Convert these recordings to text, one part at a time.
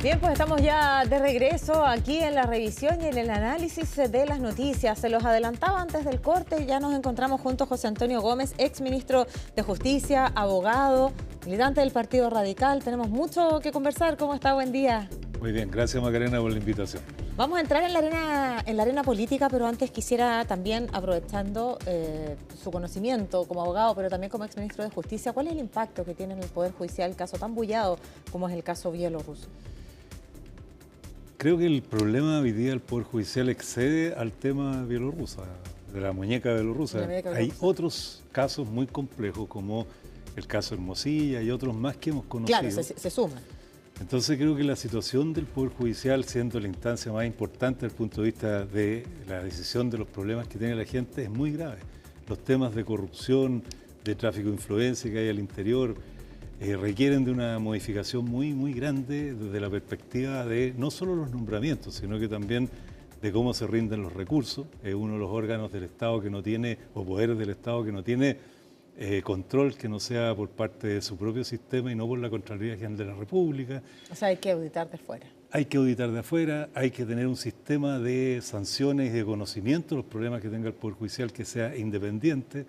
Bien, pues estamos ya de regreso aquí en la revisión y en el análisis de las noticias. Se los adelantaba antes del corte, ya nos encontramos junto a José Antonio Gómez, ex ministro de Justicia, abogado, militante del Partido Radical. Tenemos mucho que conversar. ¿Cómo está? Buen día. Muy bien, gracias Macarena por la invitación. Vamos a entrar en la arena política, pero antes quisiera también, aprovechando su conocimiento como abogado, pero también como exministro de Justicia, ¿cuál es el impacto que tiene en el Poder Judicial el caso tan bullado como es el caso bielorruso? Creo que el problema hoy día del Poder Judicial excede al tema bielorrusa, de la muñeca bielorrusa. Hay otros casos muy complejos, como el caso Hermosilla y otros más que hemos conocido. Claro, se suman. Entonces creo que la situación del Poder Judicial, siendo la instancia más importante desde el punto de vista de la decisión de los problemas que tiene la gente, es muy grave. Los temas de corrupción, de tráfico de influencia que hay al interior, requieren de una modificación muy grande desde la perspectiva de no solo los nombramientos, sino que también de cómo se rinden los recursos. Es uno de los órganos del Estado que no tiene, o poderes del Estado que no tiene control que no sea por parte de su propio sistema y no por la Contraloría General de la República. O sea, hay que auditar de fuera. Hay que auditar de afuera, hay que tener un sistema de sanciones y de conocimiento de los problemas que tenga el Poder Judicial que sea independiente.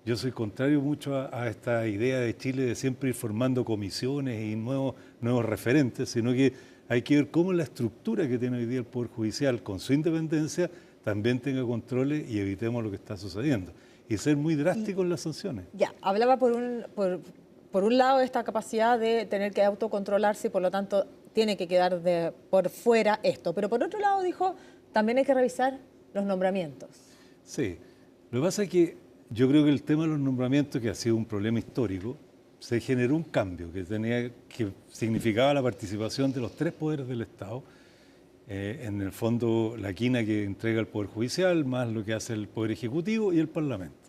Yo soy contrario mucho a esta idea de Chile de siempre ir formando comisiones y nuevos referentes, sino que hay que ver cómo la estructura que tiene hoy día el Poder Judicial con su independencia también tenga controles y evitemos lo que está sucediendo. Y ser muy drástico en las sanciones. Ya, hablaba por un lado de esta capacidad de tener que autocontrolarse y por lo tanto tiene que quedar por fuera esto. Pero por otro lado dijo, también hay que revisar los nombramientos. Sí, lo que pasa es que yo creo que el tema de los nombramientos, que ha sido un problema histórico, se generó un cambio que significaba la participación de los tres poderes del Estado. En el fondo, la quina que entrega el Poder Judicial, más lo que hace el Poder Ejecutivo y el Parlamento.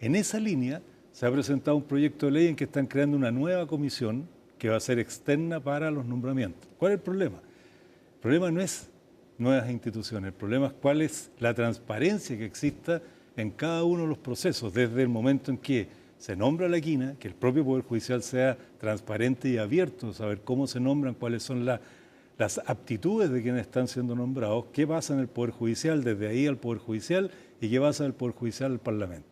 En esa línea se ha presentado un proyecto de ley en que están creando una nueva comisión que va a ser externa para los nombramientos. ¿Cuál es el problema? El problema no es nuevas instituciones, el problema es cuál es la transparencia que exista en cada uno de los procesos, desde el momento en que se nombra la quina, que el propio Poder Judicial sea transparente y abierto, saber cómo se nombran, cuáles son las aptitudes de quienes están siendo nombrados, qué pasa en el Poder Judicial, desde ahí al Poder Judicial, y qué pasa del Poder Judicial al Parlamento.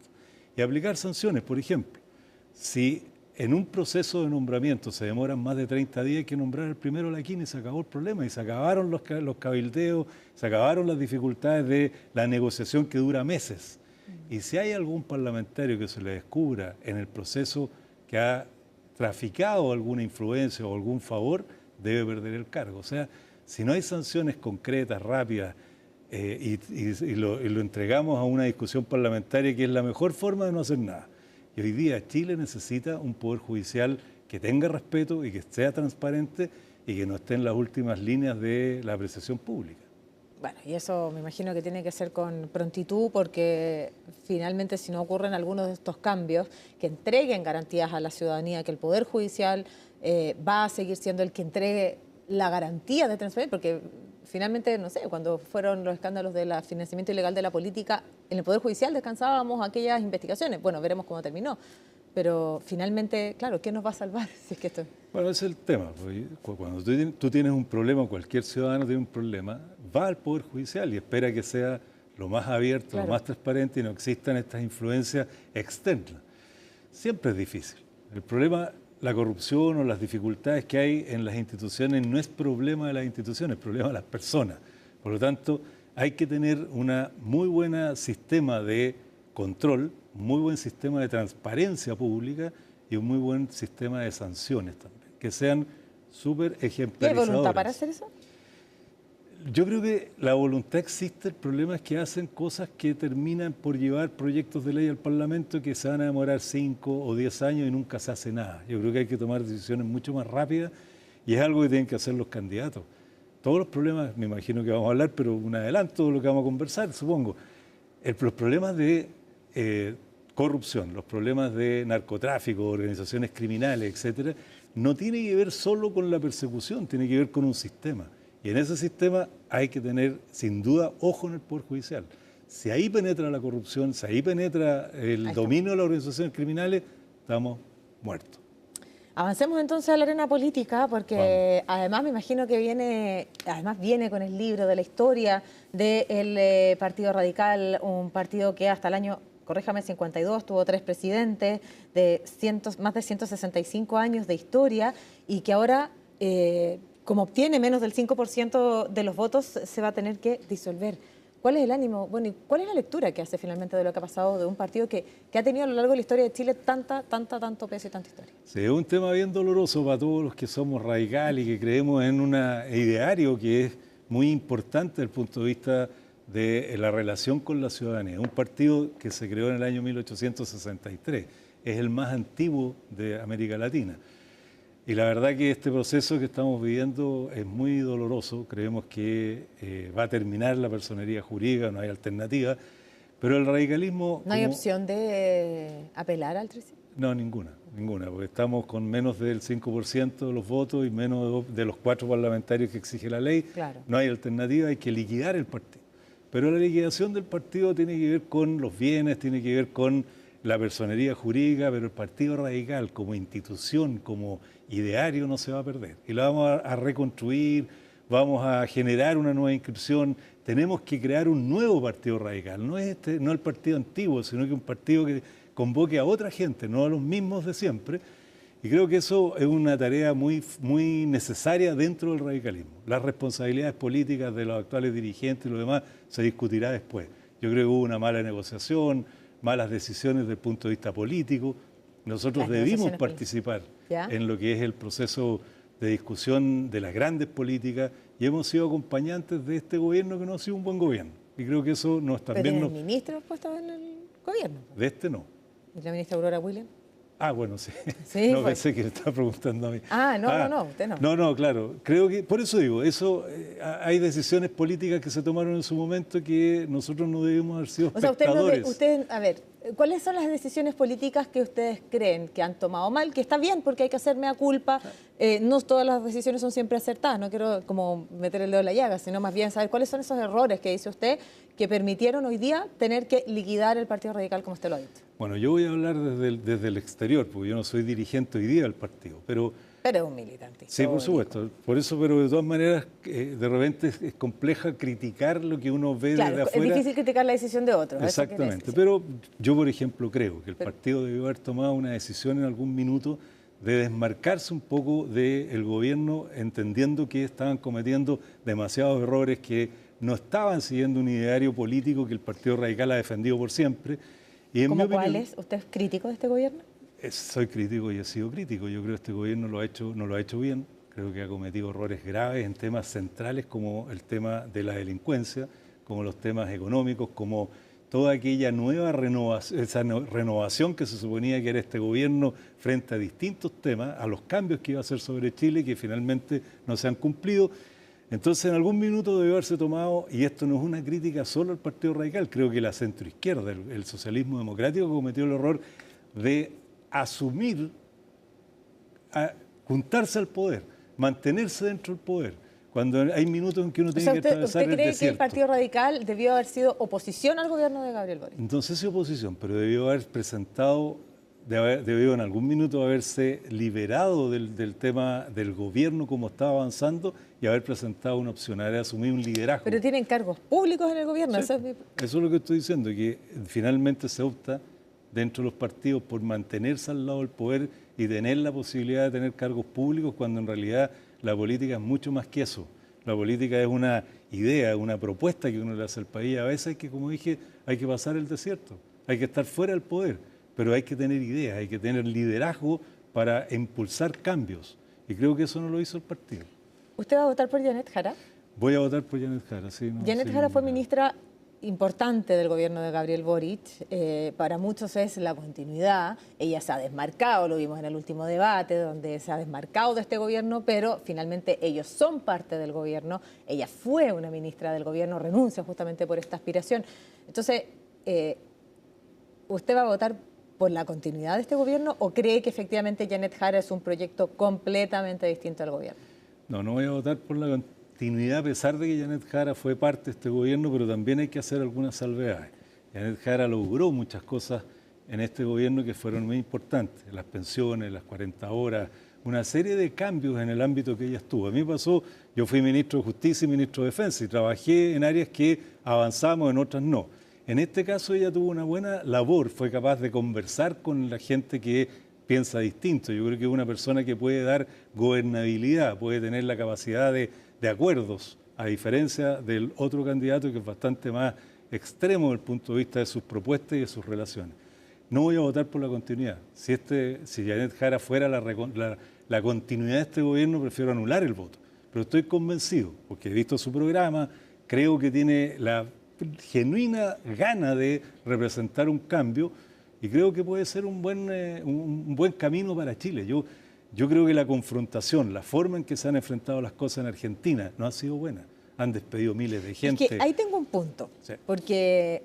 Y aplicar sanciones, por ejemplo, si en un proceso de nombramiento se demoran más de 30 días, hay que nombrar el primero la quina y se acabó el problema, y se acabaron los cabildeos, se acabaron las dificultades de la negociación que dura meses. Y si hay algún parlamentario que se le descubra en el proceso que ha traficado alguna influencia o algún favor, debe perder el cargo. O sea, si no hay sanciones concretas, rápidas, y lo entregamos a una discusión parlamentaria, que es la mejor forma de no hacer nada. Y hoy día Chile necesita un Poder Judicial que tenga respeto y que sea transparente y que no esté en las últimas líneas de la apreciación pública. Bueno, y eso me imagino que tiene que ser con prontitud, porque finalmente si no ocurren algunos de estos cambios que entreguen garantías a la ciudadanía, que el Poder Judicial va a seguir siendo el que entregue la garantía de transparencia, porque finalmente, no sé, cuando fueron los escándalos del financiamiento ilegal de la política, en el Poder Judicial descansábamos aquellas investigaciones. Bueno, veremos cómo terminó. Pero finalmente, claro, ¿qué nos va a salvar si es que esto? Bueno, ese es el tema. Cuando tú tienes un problema, cualquier ciudadano tiene un problema, va al Poder Judicial y espera que sea lo más abierto, claro, lo más transparente y no existan estas influencias externas. Siempre es difícil. El problema, la corrupción o las dificultades que hay en las instituciones no es problema de las instituciones, es problema de las personas. Por lo tanto, hay que tener un muy buen sistema de control, un muy buen sistema de transparencia pública y un muy buen sistema de sanciones también, que sean súper ejemplarizadoras. ¿Hay voluntad para hacer eso? Yo creo que la voluntad existe, el problema es que hacen cosas que terminan por llevar proyectos de ley al Parlamento que se van a demorar 5 o 10 años y nunca se hace nada. Yo creo que hay que tomar decisiones mucho más rápidas y es algo que tienen que hacer los candidatos. Todos los problemas, me imagino que vamos a hablar, pero un adelanto de lo que vamos a conversar, supongo. Los problemas de corrupción, los problemas de narcotráfico, organizaciones criminales, etcétera, no tiene que ver solo con la persecución, tiene que ver con un sistema. Y en ese sistema hay que tener, sin duda, ojo en el Poder Judicial. Si ahí penetra la corrupción, si ahí penetra el dominio de las organizaciones criminales, estamos muertos. Avancemos entonces a la arena política, porque además me imagino que viene con el libro de la historia del Partido Radical, un partido que hasta el año, corríjame, 52, tuvo 3 presidentes, más de 165 años de historia, y que ahora, como obtiene menos del 5% de los votos, se va a tener que disolver. ¿Cuál es el ánimo? Bueno, ¿y cuál es la lectura que hace finalmente de lo que ha pasado de un partido que ha tenido a lo largo de la historia de Chile tanto peso y tanta historia? Sí, es un tema bien doloroso para todos los que somos radicales y que creemos en un ideario que es muy importante desde el punto de vista de la relación con la ciudadanía. Un partido que se creó en el año 1863, es el más antiguo de América Latina. Y la verdad que este proceso que estamos viviendo es muy doloroso. Creemos que va a terminar la personería jurídica, no hay alternativa. Pero el radicalismo... ¿No hay opción de apelar al 300? No, ninguna, porque estamos con menos del 5% de los votos y menos de los 4 parlamentarios que exige la ley. Claro. No hay alternativa, hay que liquidar el partido. Pero la liquidación del partido tiene que ver con los bienes, tiene que ver con la personería jurídica, pero el Partido Radical como institución, como ideario, no se va a perder. Y lo vamos a reconstruir, vamos a generar una nueva inscripción. Tenemos que crear un nuevo Partido Radical, no el partido antiguo, sino que un partido que convoque a otra gente, no a los mismos de siempre. Y creo que eso es una tarea muy necesaria dentro del radicalismo. Las responsabilidades políticas de los actuales dirigentes y lo demás se discutirá después. Yo creo que hubo una mala negociación, malas decisiones desde el punto de vista político. Nosotros debimos participar en lo que es el proceso de discusión de las grandes políticas y hemos sido acompañantes de este gobierno que no ha sido un buen gobierno. Y creo que eso también ¿Pero tiene ministros puestos en el gobierno? De este no. ¿Y la ministra Aurora Williams? Ah, bueno, sí. Sí, no pensé que le estaba preguntando a mí. No, usted no. No, claro. Creo que, por eso digo, hay decisiones políticas que se tomaron en su momento que nosotros no debemos haber sido espectadores. A ver, ¿cuáles son las decisiones políticas que ustedes creen que han tomado mal? Que está bien, porque hay que hacer mea culpa. No todas las decisiones son siempre acertadas. No quiero como meter el dedo en la llaga, sino más bien saber cuáles son esos errores que dice usted que permitieron hoy día tener que liquidar el Partido Radical como usted lo ha dicho. Bueno, yo voy a hablar desde el exterior, porque yo no soy dirigente hoy día del partido, pero es un militante. Sí, por supuesto. Por eso, pero de todas maneras, de repente es compleja criticar lo que uno ve desde afuera. Es difícil criticar la decisión de otros. Exactamente. Pero yo, por ejemplo, creo que el partido debió haber tomado una decisión en algún minuto de desmarcarse un poco del gobierno, entendiendo que estaban cometiendo demasiados errores, que no estaban siguiendo un ideario político que el Partido Radical ha defendido por siempre. Y ¿Cómo cuál es? ¿Usted es crítico de este gobierno? Soy crítico y he sido crítico. Yo creo que este gobierno no lo ha hecho bien. Creo que ha cometido errores graves en temas centrales como el tema de la delincuencia, como los temas económicos, como toda aquella nueva renovación que se suponía que era este gobierno frente a distintos temas, a los cambios que iba a hacer sobre Chile, que finalmente no se han cumplido. Entonces, en algún minuto debió haberse tomado, y esto no es una crítica solo al Partido Radical, creo que la centroizquierda, el socialismo democrático, cometió el error de asumir, juntarse al poder, mantenerse dentro del poder, cuando hay minutos en que uno tiene que atravesar el desierto. ¿Usted cree que el Partido Radical debió haber sido oposición al gobierno de Gabriel Boric? Entonces sí oposición, pero debió haber presentado, debió en algún minuto haberse liberado del tema del gobierno como estaba avanzando y haber presentado una opción, haber asumido un liderazgo. Pero tienen cargos públicos en el gobierno. Sí, eso es lo que estoy diciendo, que finalmente se opta dentro de los partidos por mantenerse al lado del poder y tener la posibilidad de tener cargos públicos, cuando en realidad la política es mucho más que eso. La política es una idea, una propuesta que uno le hace al país. A veces hay que, como dije, hay que pasar el desierto, hay que estar fuera del poder, pero hay que tener ideas, hay que tener liderazgo para impulsar cambios. Y creo que eso no lo hizo el partido. ¿Usted va a votar por Janet Jara? Voy a votar por Janet Jara, sí. Janet Jara fue ministra importante del gobierno de Gabriel Boric. Para muchos es la continuidad. Ella se ha desmarcado, lo vimos en el último debate, donde se ha desmarcado de este gobierno, pero finalmente ellos son parte del gobierno. Ella fue una ministra del gobierno, renuncia justamente por esta aspiración. Entonces, ¿usted va a votar por la continuidad de este gobierno o cree que efectivamente Janet Jara es un proyecto completamente distinto al gobierno? No voy a votar por la continuidad, a pesar de que Janet Jara fue parte de este gobierno, pero también hay que hacer algunas salvedades. Janet Jara logró muchas cosas en este gobierno que fueron muy importantes, las pensiones, las 40 horas, una serie de cambios en el ámbito que ella estuvo. A mí me pasó, yo fui ministro de Justicia y ministro de Defensa y trabajé en áreas que avanzamos, en otras no. En este caso ella tuvo una buena labor, fue capaz de conversar con la gente que piensa distinto. Yo creo que es una persona que puede dar gobernabilidad, puede tener la capacidad de acuerdos, a diferencia del otro candidato que es bastante más extremo desde el punto de vista de sus propuestas y de sus relaciones. No voy a votar por la continuidad. Si Janet Jara fuera la continuidad de este gobierno, prefiero anular el voto. Pero estoy convencido, porque he visto su programa, creo que tiene la genuina gana de representar un cambio y creo que puede ser un buen camino para Chile. Yo creo que la confrontación, la forma en que se han enfrentado las cosas en Argentina no ha sido buena. Han despedido miles de gente. Es que ahí tengo un punto, Sí. porque,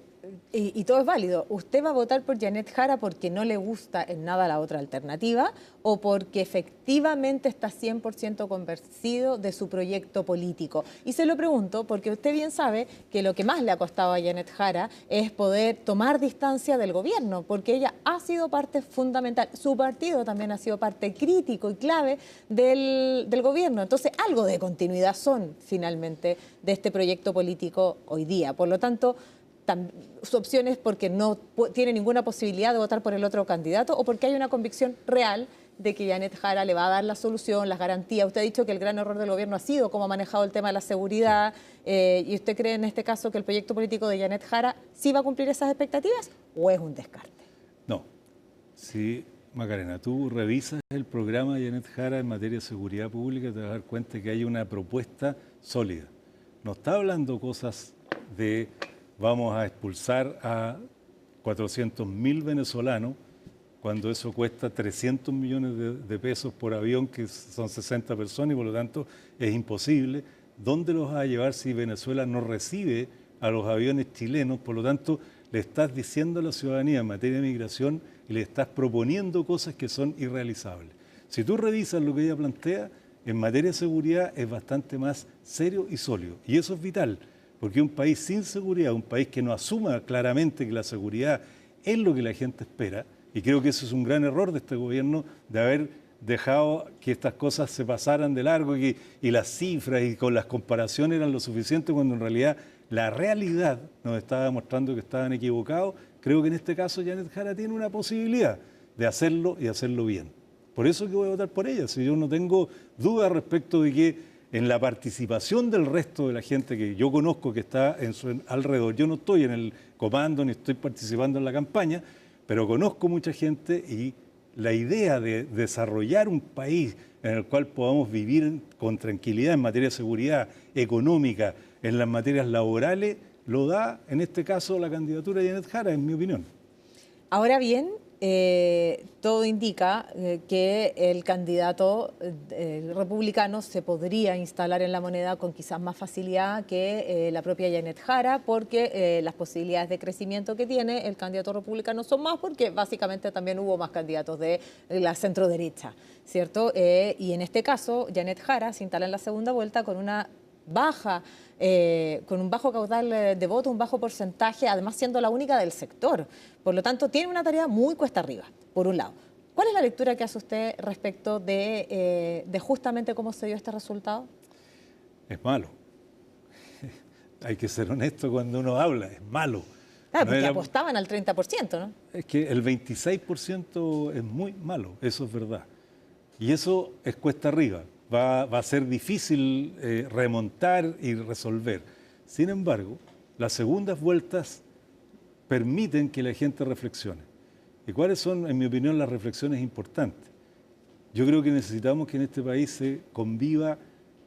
y todo es válido, ¿usted va a votar por Janet Jara porque no le gusta en nada la otra alternativa o porque efectivamente está 100% convencido de su proyecto político? Y se lo pregunto porque usted bien sabe que lo que más le ha costado a Janet Jara es poder tomar distancia del gobierno, porque ella ha sido parte fundamental, su partido también ha sido parte crítico y clave del gobierno. Entonces, algo de continuidad son finalmente de este proyecto político hoy día. Por lo tanto, su opción es porque no tiene ninguna posibilidad de votar por el otro candidato o porque hay una convicción real de que Janet Jara le va a dar la solución, las garantías. Usted ha dicho que el gran error del gobierno ha sido cómo ha manejado el tema de la seguridad. ¿Y usted cree en este caso que el proyecto político de Janet Jara sí va a cumplir esas expectativas o es un descarte? No. Sí, Macarena, tú revisas el programa de Janet Jara en materia de seguridad pública y te vas a dar cuenta que hay una propuesta sólida. No está hablando cosas de vamos a expulsar a 400.000 venezolanos cuando eso cuesta 300 millones de pesos por avión, que son 60 personas y por lo tanto es imposible. ¿Dónde los va a llevar si Venezuela no recibe a los aviones chilenos? Por lo tanto, le estás diciendo a la ciudadanía en materia de migración y le estás proponiendo cosas que son irrealizables. Si tú revisas lo que ella plantea, en materia de seguridad es bastante más serio y sólido. Y eso es vital, porque un país sin seguridad, un país que no asuma claramente que la seguridad es lo que la gente espera, y creo que eso es un gran error de este gobierno, de haber dejado que estas cosas se pasaran de largo y las cifras y con las comparaciones eran lo suficiente cuando en realidad la realidad nos estaba demostrando que estaban equivocados. Creo que en este caso Janet Jara tiene una posibilidad de hacerlo y hacerlo bien. Por eso que voy a votar por ella. Si yo no tengo dudas respecto de que en la participación del resto de la gente que yo conozco que está en su alrededor, yo no estoy en el comando ni estoy participando en la campaña, pero conozco mucha gente y la idea de desarrollar un país en el cual podamos vivir con tranquilidad en materia de seguridad económica, en las materias laborales, lo da en este caso la candidatura de Janet Jara, en mi opinión. Ahora bien, todo indica que el candidato republicano se podría instalar en la moneda con quizás más facilidad que la propia Janet Jara, porque las posibilidades de crecimiento que tiene el candidato republicano son más, porque básicamente también hubo más candidatos de la centroderecha, ¿cierto? Y en este caso, Janet Jara se instala en la segunda vuelta con una con un bajo caudal de votos, un bajo porcentaje, además siendo la única del sector. Por lo tanto, tiene una tarea muy cuesta arriba, por un lado. ¿Cuál es la lectura que hace usted respecto de justamente cómo se dio este resultado? Es malo. Hay que ser honesto cuando uno habla, es malo. Claro, porque apostaban al 30%, ¿no? Es que el 26% es muy malo, eso es verdad. Y eso es cuesta arriba. Va a ser difícil remontar y resolver. Sin embargo, las segundas vueltas permiten que la gente reflexione. ¿Y cuáles son, en mi opinión, las reflexiones importantes? Yo creo que necesitamos que en este país se conviva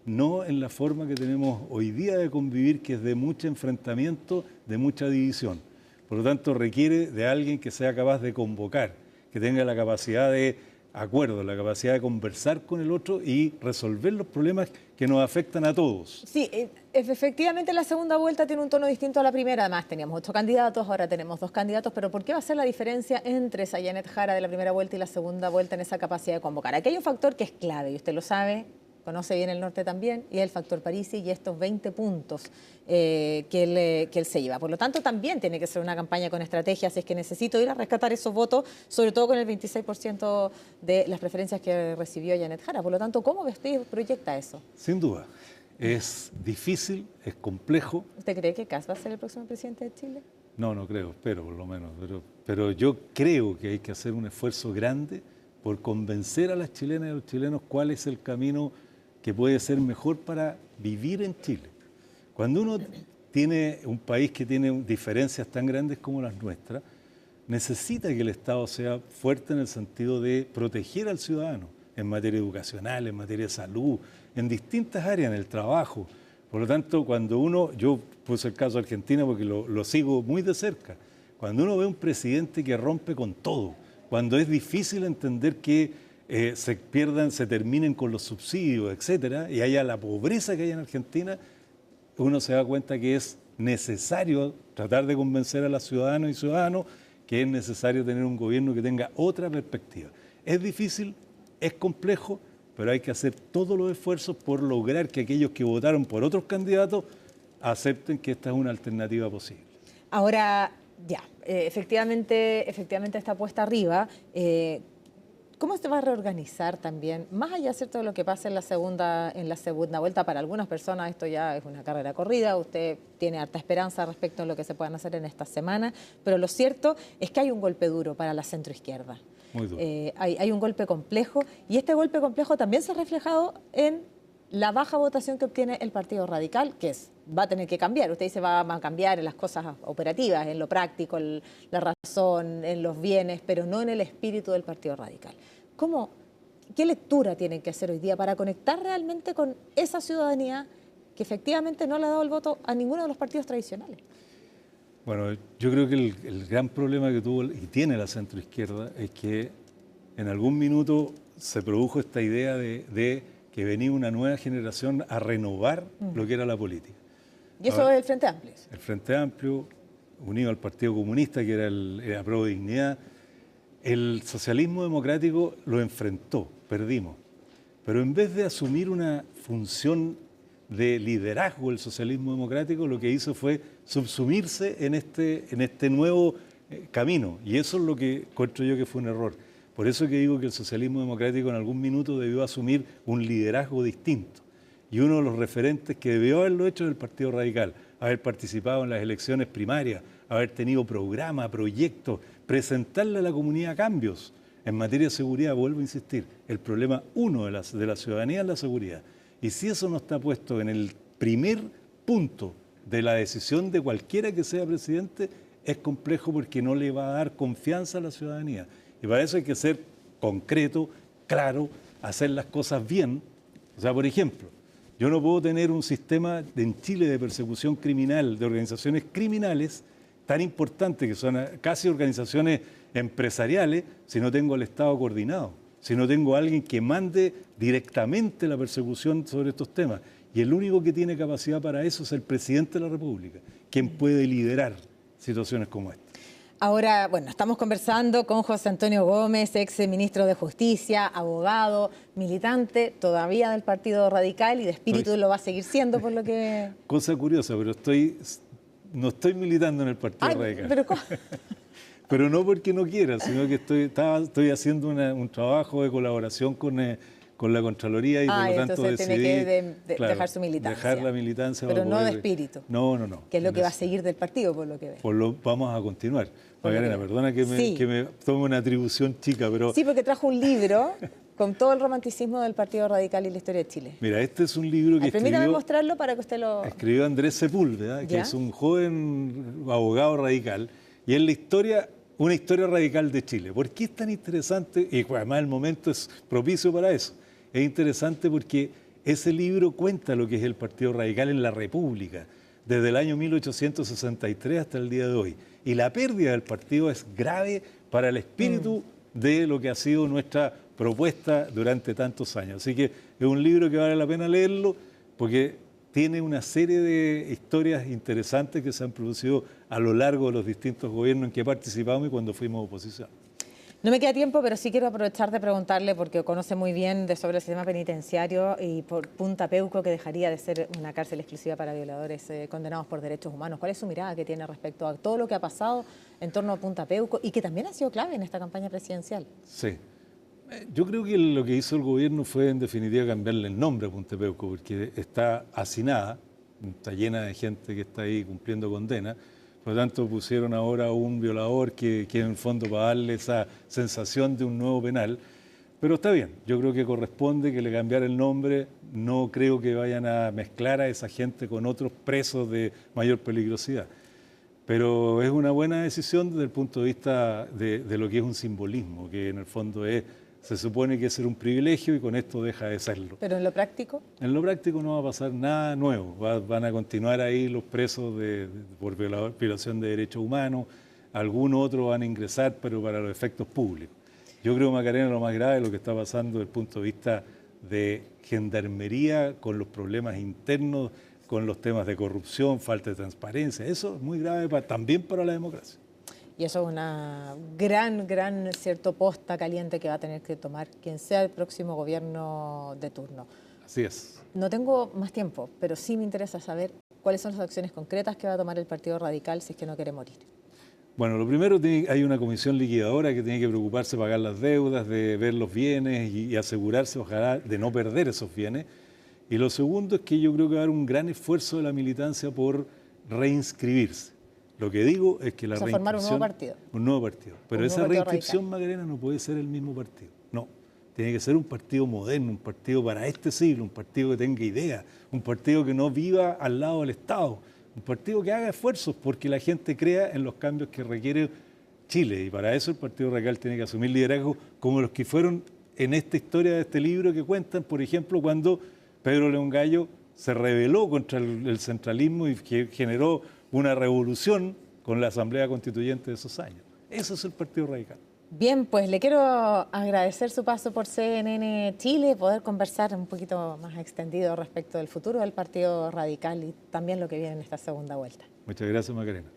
no en la forma que tenemos hoy día de convivir, que es de mucho enfrentamiento, de mucha división. Por lo tanto, requiere de alguien que sea capaz de convocar, que tenga la capacidad de acuerdo, la capacidad de conversar con el otro y resolver los problemas que nos afectan a todos. Sí, efectivamente la segunda vuelta tiene un tono distinto a la primera. Además, teníamos 8 candidatos, ahora tenemos 2 candidatos, pero ¿por qué va a ser la diferencia entre esa Janet Jara de la primera vuelta y la segunda vuelta en esa capacidad de convocar? Aquí hay un factor que es clave y usted lo sabe conoce bien el norte también, y el factor Parisi y estos 20 puntos que él se lleva. Por lo tanto, también tiene que ser una campaña con estrategia, si es que necesito ir a rescatar esos votos, sobre todo con el 26% de las preferencias que recibió Janet Jara. Por lo tanto, ¿cómo usted proyecta eso? Sin duda. Es difícil, es complejo. ¿Usted cree que Kast va a ser el próximo presidente de Chile? No, no creo, espero por lo menos. Pero yo creo que hay que hacer un esfuerzo grande por convencer a las chilenas y a los chilenos cuál es el camino que puede ser mejor para vivir en Chile. Cuando uno tiene un país que tiene diferencias tan grandes como las nuestras, necesita que el Estado sea fuerte en el sentido de proteger al ciudadano en materia educacional, en materia de salud, en distintas áreas, en el trabajo. Por lo tanto, yo puse el caso de Argentina porque lo sigo muy de cerca, cuando uno ve un presidente que rompe con todo, cuando es difícil entender que se terminen con los subsidios, etcétera, y haya la pobreza que hay en Argentina, uno se da cuenta que es necesario tratar de convencer a las ciudadanas y ciudadanos que es necesario tener un gobierno que tenga otra perspectiva. Es difícil, es complejo, pero hay que hacer todos los esfuerzos por lograr que aquellos que votaron por otros candidatos acepten que esta es una alternativa posible. Ahora, efectivamente está puesta arriba. ¿Cómo se va a reorganizar también? Más allá, ¿cierto?, de lo que pasa en la segunda vuelta, para algunas personas esto ya es una carrera corrida, usted tiene harta esperanza respecto a lo que se puedan hacer en esta semana, pero lo cierto es que hay un golpe duro para la centroizquierda. Muy duro. Hay un golpe complejo, y este golpe complejo también se ha reflejado en la baja votación que obtiene el Partido Radical, que va a tener que cambiar. Usted dice va a cambiar en las cosas operativas, en lo práctico, en la razón, en los bienes, pero no en el espíritu del Partido Radical. ¿Qué lectura tienen que hacer hoy día para conectar realmente con esa ciudadanía que efectivamente no le ha dado el voto a ninguno de los partidos tradicionales? Bueno, yo creo que el gran problema que tuvo y tiene la centroizquierda es que en algún minuto se produjo esta idea de que venía una nueva generación a renovar lo que era la política. ¿Y eso es el Frente Amplio? El Frente Amplio, unido al Partido Comunista, que era el Apruebo Dignidad. El socialismo democrático lo enfrentó, perdimos. Pero en vez de asumir una función de liderazgo del socialismo democrático, lo que hizo fue subsumirse en este nuevo camino. Y eso es lo que encuentro yo que fue un error. Por eso que digo que el socialismo democrático en algún minuto debió asumir un liderazgo distinto. Y uno de los referentes que debió haberlo hecho es el Partido Radical, haber participado en las elecciones primarias, haber tenido programa, proyectos, presentarle a la comunidad cambios. En materia de seguridad, vuelvo a insistir, el problema uno de la ciudadanía es la seguridad. Y si eso no está puesto en el primer punto de la decisión de cualquiera que sea presidente, es complejo porque no le va a dar confianza a la ciudadanía. Y para eso hay que ser concreto, claro, hacer las cosas bien. O sea, por ejemplo, yo no puedo tener un sistema en Chile de persecución criminal, de organizaciones criminales, tan importante que son casi organizaciones empresariales, si no tengo al Estado coordinado, si no tengo a alguien que mande directamente la persecución sobre estos temas. Y el único que tiene capacidad para eso es el presidente de la República, quien puede liderar situaciones como esta. Ahora, bueno, estamos conversando con José Antonio Gómez, ex ministro de Justicia, abogado, militante todavía del Partido Radical y de espíritu lo va a seguir siendo, por lo que... Cosa curiosa, pero no estoy militando en el Partido Radical. ¿Pero cómo? Pero no porque no quiera, sino que estoy haciendo un trabajo de colaboración con la Contraloría y por lo tanto entonces decidí... tiene que dejar su militancia. Dejar la militancia. Pero no de espíritu. No. Que es lo que va a seguir del partido, por lo que ve. Vamos a continuar. Macarena, perdona que me tome una atribución chica, pero... Sí, porque trajo un libro con todo el romanticismo del Partido Radical y la historia de Chile. Mira, este es un libro que permítame mostrarlo para que usted lo... Escribió Andrés Sepúlveda, que es un joven abogado radical, y es una historia radical de Chile. ¿Por qué es tan interesante? Y además el momento es propicio para eso. Es interesante porque ese libro cuenta lo que es el Partido Radical en la República, desde el año 1863 hasta el día de hoy. Y la pérdida del partido es grave para el espíritu de lo que ha sido nuestra propuesta durante tantos años. Así que es un libro que vale la pena leerlo porque tiene una serie de historias interesantes que se han producido a lo largo de los distintos gobiernos en que participamos y cuando fuimos oposición. No me queda tiempo, pero sí quiero aprovechar de preguntarle, porque conoce muy bien sobre el sistema penitenciario y por Punta Peuco, que dejaría de ser una cárcel exclusiva para violadores condenados por derechos humanos. ¿Cuál es su mirada que tiene respecto a todo lo que ha pasado en torno a Punta Peuco y que también ha sido clave en esta campaña presidencial? Sí. Yo creo que lo que hizo el gobierno fue, en definitiva, cambiarle el nombre a Punta Peuco, porque está hacinada, está llena de gente que está ahí cumpliendo condena. Por lo tanto, pusieron ahora un violador que en el fondo para darle esa sensación de un nuevo penal. Pero está bien, yo creo que corresponde que le cambiara el nombre. No creo que vayan a mezclar a esa gente con otros presos de mayor peligrosidad. Pero es una buena decisión desde el punto de vista de lo que es un simbolismo, que en el fondo se supone que es ser un privilegio y con esto deja de serlo. ¿Pero en lo práctico? En lo práctico no va a pasar nada nuevo, van a continuar ahí los presos por violación de derechos humanos, algunos otros van a ingresar, pero para los efectos públicos. Yo creo, Macarena, lo más grave es lo que está pasando desde el punto de vista de gendarmería con los problemas internos, con los temas de corrupción, falta de transparencia. Eso es muy grave también para la democracia. Y eso es una gran, cierto, posta caliente que va a tener que tomar quien sea el próximo gobierno de turno. Así es. No tengo más tiempo, pero sí me interesa saber cuáles son las acciones concretas que va a tomar el Partido Radical si es que no quiere morir. Bueno, lo primero, hay una comisión liquidadora que tiene que preocuparse de pagar las deudas, de ver los bienes y asegurarse, ojalá, de no perder esos bienes. Y lo segundo es que yo creo que va a haber un gran esfuerzo de la militancia por reinscribirse. Lo que digo es que la reinscripción... formar un nuevo partido. Un nuevo partido. Pero esa reinscripción, Macarena, no puede ser el mismo partido. No. Tiene que ser un partido moderno, un partido para este siglo, un partido que tenga ideas, un partido que no viva al lado del Estado, un partido que haga esfuerzos porque la gente crea en los cambios que requiere Chile. Y para eso el Partido Radical tiene que asumir liderazgos como los que fueron en esta historia de este libro que cuentan, por ejemplo, cuando Pedro León Gallo se rebeló contra el centralismo y generó una revolución con la Asamblea Constituyente de esos años. Eso es el Partido Radical. Bien, pues le quiero agradecer su paso por CNN Chile, poder conversar un poquito más extendido respecto del futuro del Partido Radical y también lo que viene en esta segunda vuelta. Muchas gracias, Macarena.